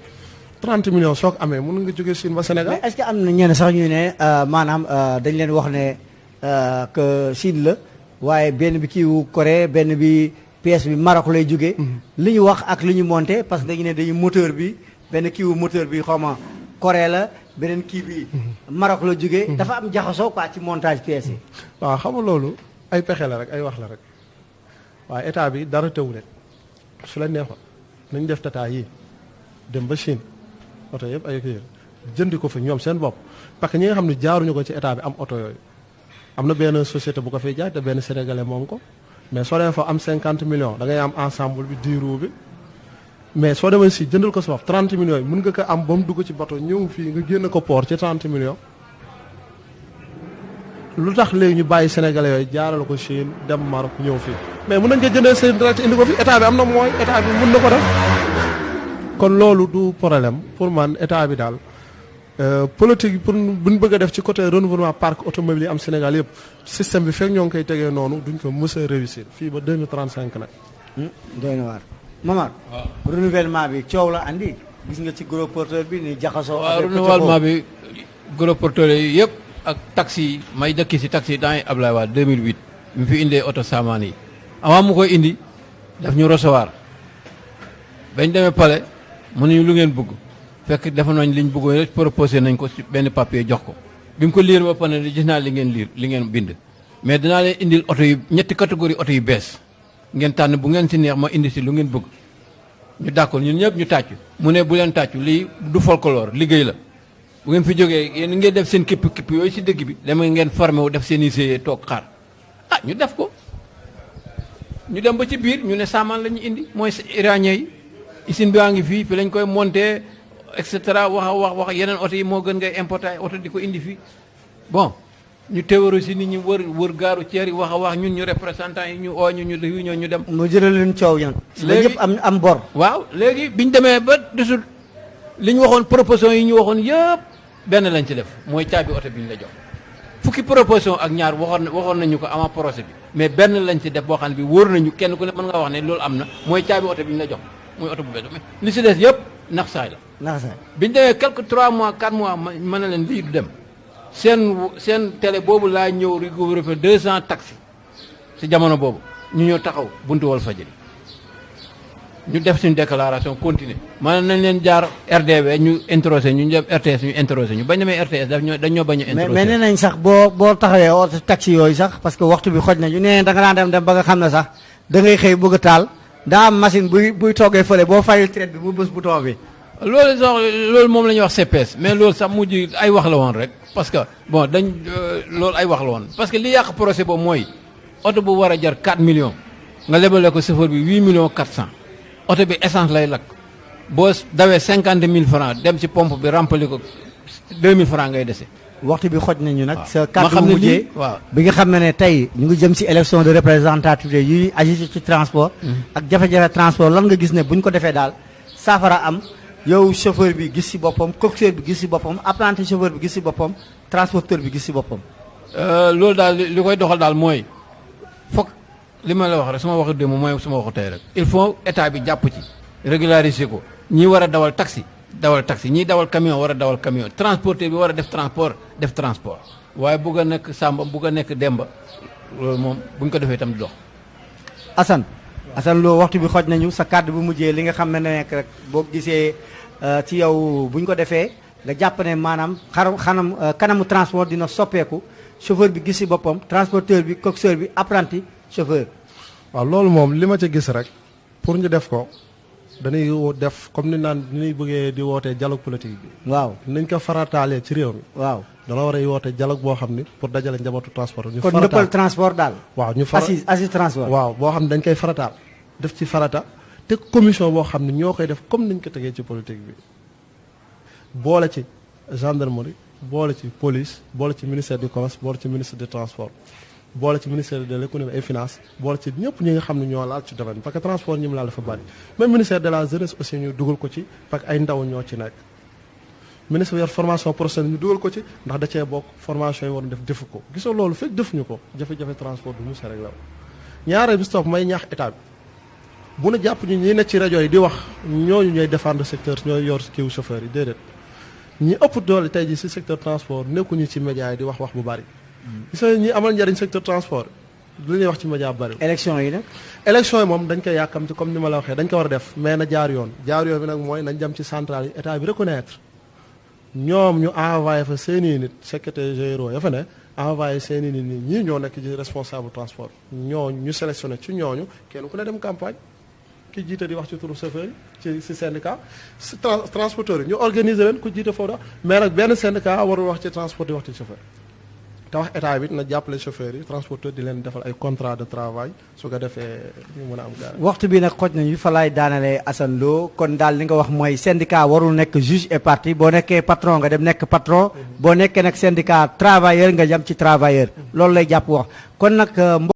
30 millions soo ko amee mën nga jógee Chine ba Sénégal. mais est-ce que am na ñenn sax ñu ne maanaam dañ leen wax ne que Chine la waaye benn bi kii wu Corée benn bi pièce bi Maroc lay jógee. li ñu wax ak li ñu monté parce que dañu ne dañu moteur bi benn kii wu moteur bi xaw ma Corée la beneen kii bi Maroc la jógee. dafa am jaxasoo quoi ci montage pièces yi. waaw xam nga loolu ay pexe la rek ay wax la rek waaye état bi dara tëwu leen su la neexoon nañ def tata yi dem ba Chine oto yëpp ay kii jëndi ko fa ñoom seen bopp parce que ñi nga xam ne jaaruñu ko ci état bi am oto yooyu am na benn société bu ko fiy jaay te benn sénégalais moom ko mais soo demee fa am 50 millions da ngay am ensemble bi 10 roues bi mais soo demee si jëndal ko sa bopp 30 millions yi mën nga ko am ba mu dugg ci bateau ñëw fii nga génn ko port ci 30 millions. lu tax léegi ñu bàyyi sénégalais yooyu jaarale ko Chine dem Maroc ñëw fii mais mën nañ ko jëndee seen direct indi ko fi état bi am na mooy état bi mën na ko def kon loolu du problème pour man état bi daal politique pour bu ñu bëgg a def ci côté renouvellement parc automobile yi am Sénégal yëpp système bi fekk ñoo ngi koy tegee noonu duñ ko mës a réussir fii ba 2035 nag. doy na waar Momar. waaw renouvellement bi coow la andi gis nga ci gros porteur bi ni jaxasoo. waaw renouvellement bi gros porteur yi yëpp. ak taxi yi may dëkki si taxi dans Ablaye Wade 2008 mu fi indee oto saamaan yi avant mu koy indi daf ñu recevoir bañ demee palais mu ne ñu lu ngeen bëgg fekk defe nañ liñ bëggoon rek proposé nañ ko si benn papier jox ko bi mu ko liir ba pare gis naa li ngeen liir li ngeen bind mais dinaa leen indil oto yu ñetti catégorie oto yu bees ngeen tànn bu ngeen si neex ma indi si lu ngeen bëgg ñu d'accord ñun ñëpp ñu tàccu mu ne bu leen tàccu lii du folklore liggéey la bu ngeen fi jógee yéen ngeen def seen kipp yooyu si dëgg bi dama ngeen formé wu def seen i see toog xaar ñu def ko ñu dem ba ci biir ñu ne saamaan la ñu indi mooy iranien yi usine bi waa ngi fii fi lañ koy monté et cetera wax yeneen oto yi moo gën ngay importé ay oto di ko indi fii bon ñu teewaru si nit ñi wër gaaru ceer yi wax ñun ñu représentant yi ñu oo ñu réunion ñu dem. mu jëral leen coow yan. léegi ñëpp am bor. waaw léegi biñ demee ba desul li ñu waxoon proposition yi ñu waxoon yëpp benn lañ ci def mooy caabi oto bi ñu la jox fukki proposition ak ñaar waxoon nañu ko avant procès bi mais benn lañ ci def boo xam ne bi wóor nañu kenn ku ne mën nga wax ne loolu am na mooy caabi oto bi ñu la jox mooy oto bu bees mais li si des yëpp nax saay la. nax saay biñ demee quelque 3 mois 4 mois mën na leen lii du dem seen télé boobu laa ñëw recouvrer 200 taxi si jamono boobu ñu ñëw taxaw buntu Walfadjri ñu def suñu déclaration continuer maanaam nañ leen jaar RDV ñu introsé ñu dem RTS ñu introsé ñu bañ demee RTS dañoo bañ a introsé mais nee nañ sax boo taxawee oto taxi yooyu sax parce que waxtu bi xoj nañu nee da nga daan dem ba nga xam ne sax da ngay xëy bëgg a taal daa am machine buy toogee fële boo fayul traite bi mu bës bouton bi. loolu moom la ñuy wax CPS mais loolu sax mujj ay wax la woon rek parce que bon loolu ay wax la woon parce que li yàq procès boobu mooy oto bu war a jar 4 millions nga lebale ko chauffeur bi 8 millions 400 oto bi essence lay lakk boo dawee 50 000 francs dem ci pompe bi rempli ko 2000 francs ngay dese. waxtu bi xoj nañu nag. sa ma kàddu xam ne mujjee waaw bi nga xam ne tey ñu ngi jëm ci élection de représentativité yuy agir ci transport. ak jafe-jafe transport lan nga gis ne bu ñu ko defee daal saafara am yow chauffeur bi gis ci boppam coxeur bi gis ci boppam apprenti chauffeur bi gis ci boppam transporteur bi gis ci boppam. loolu daal li koy doxal daal mooy foog li ma la wax rek su ma waxu démb mooy su ma waxu tey rek. il faut état bi jàpp ci régulariser ko ñi war a dawal taxi ñii dawal camion war a dawal camion transporteur bi war a def transport waaye bugg a nekk Samba bugg a nekk Demba loolu moom bu ñu ko defee itam di dox. Assane loo waxtu bi xoj nañu sa kàddu bu mujjee li nga xam ne nekk rek boo gisee ci yow bu ñu ko defee nga jàpp ne maanaam kanamu transport dina soppeeku chauffeur bi gis ci boppam transporteur bi coxeur bi apprenti chauffeur. waaw loolu moom li ma ca gis rek pour ñu def ko dañuy def comme ni naan ñuy bëggee di wootee dialogue politique bi. waaw nañ ko farataalee ci réew mi. waaw dana war a woote dialogue boo xam ni pour dajale njabootu transport. ñu kon nëppal transport daal. waaw ñu assise transport. waaw boo xam ne dañ koy farataal def ci farata te commission boo xam ne ñoo koy def comme niñ ko tegee ci politique bi boole ci gendarmerie boole ci police boole ci ministère du commerce boole ci ministre des transports boole ci ministère de l'économie et finance boole ci ñëpp ñi nga xam ne ñoo laal ci domaine parce que transport ñi mu laal dafa bari même ministère de la jeunesse aussi ñu dugal ko ci parce que ay ndaw ñoo ci nekk ministre yor formation professionnelle ñu dugal ko ci ndax da cee bokk formation yi war def defu ko gisoo loolu fekk defuñu ko jafe-jafe transport du musa rek la ñaareel bi stop may ñaax état bi bu nu jàpp ñu ñi ne ci rajo yi di wax ñooñu ñooy défendre secteur ñooy yor kiiwu chauffeur yi déedéet ñi ëpp doole tey ji ci secteur transport nekkuñu ci média yi di wax bu bari gis nga ñi amal njariñ secteur transport li ñuy wax ci média bu bari. élection yi nag. élection yi moom dañ koy yàkkamti comme ni ma la waxee dañ ko war a def mais na jaar yoon bi nag mooy nañ dem ci centrale yi état bi reconnaître ñoom ñu envoyé fa seeni nit secrétaire généraux ya fa ne envoyé seeni nit ñii ñoo nekk ci responsable transport ñooñu ñu sélectionné ci ñooñu kenn ku ne dem campagne ki jiite di wax ci turu chauffeur yi ci syndicat transporteur yi ñu organiser leen ku jiite foofu mais nag benn syndicat warul wax ci transport di wax ci chauffeur te wax état bi na jàppale chauffeurs yi transporteur di leen defal ay contrat de travail su ko defee ñu mën a am gaare. waxtu bi nag xoj nañu fa laay daanalee Assane Lo kon daal li nga wax mooy syndicat warul nekk juge et partie boo nekkee patron nga dem nekk patron boo nekkee nag syndicat travailleur nga jam ci travailleur loolu lay jàpp wax kon nag